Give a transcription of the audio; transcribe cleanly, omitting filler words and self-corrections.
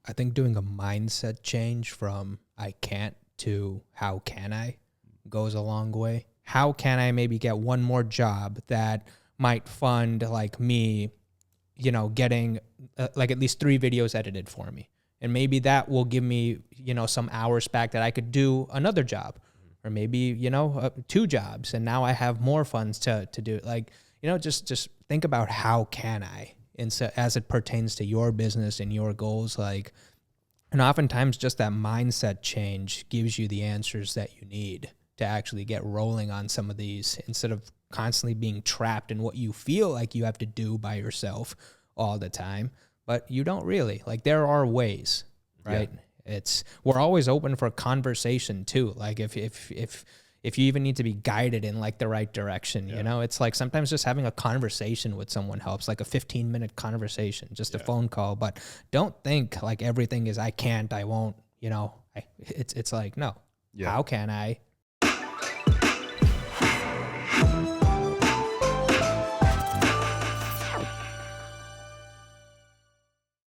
I think doing a mindset change from I can't to how can I goes a long way. How can I maybe get one more job that might fund like me, getting like at least 3 videos edited for me. And maybe that will give me, some hours back that I could do another job, or maybe, 2 jobs. And now I have more funds to do it. Like, just think about how can I, and so as it pertains to your business and your goals, like, and oftentimes just that mindset change gives you the answers that you need to actually get rolling on some of these, instead of constantly being trapped in what you feel like you have to do by yourself all the time. But you don't really. Like, there are ways, right? Yeah. We're always open for conversation too. Like if you even need to be guided in like the right direction, it's like sometimes just having a conversation with someone helps, like a 15-minute conversation, just a phone call. But don't think like everything is I can't, I won't, it's like, no, how can I?